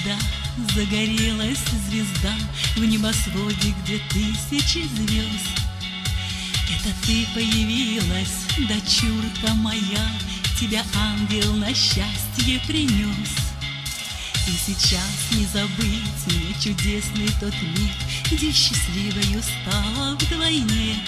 когда загорелась звезда в небосводе, где тысячи звезд. Это ты появилась, дочурка моя, тебя ангел на счастье принес. И сейчас не забыть мне чудесный тот миг, где счастливою стала вдвойне.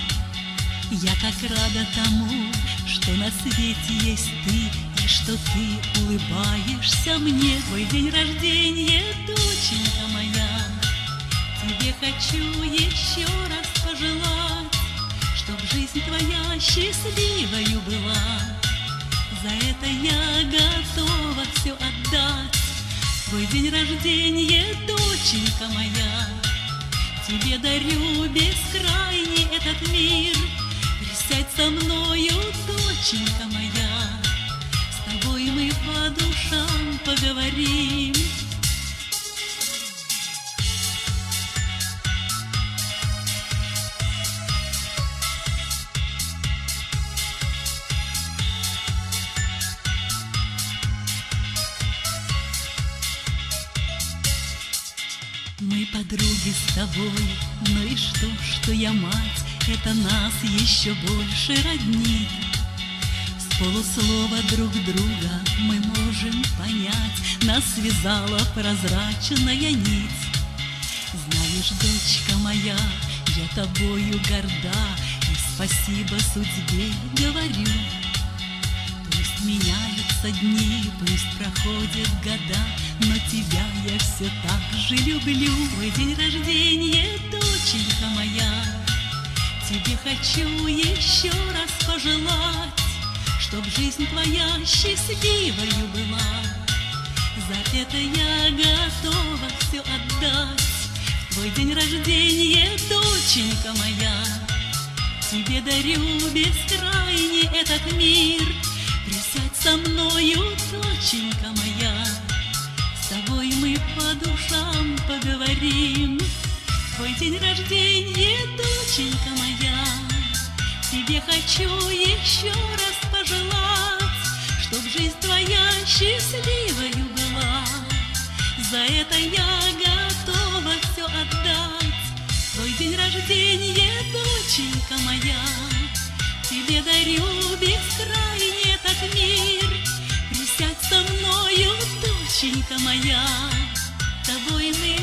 Я так рада тому, что на свете есть ты, и что ты улыбаешься мне. Твой день рождения, доченька моя, тебе хочу еще раз пожелать, чтоб жизнь твоя счастливою была. За это я готова все отдать. Твой день рождения, доченька моя, тебе дарю бескрайний этот мир. Присядь со мною, доченька моя, с тобой мы по душам поговорим. Мы подруги с тобой, но и что я мать, это нас еще больше роднит. С полуслова друг друга мы можем понять, нас связала прозрачная нить. Знаешь, дочка моя, я тобою горда, и спасибо судьбе говорю. Пусть меняются дни, пусть проходят года, но тебя я все так же люблю. Твой день рождения, доченька моя, тебе хочу еще раз пожелать, чтоб жизнь твоя счастливою была. За это я готова все отдать. Твой день рождения, доченька моя, тебе дарю бескрайний этот мир. Присядь со мною, доченька моя, с тобой мы по душам поговорим. Твой день рождения, доченька моя, тебе хочу еще раз пожелать, чтоб жизнь твоя счастливою была. За это я готова все отдать. Твой день рождения, доченька моя, тебе дарю бескрайний этот мир. Присядь со мною, доченька моя, с тобой мы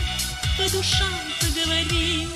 по душам поговорим.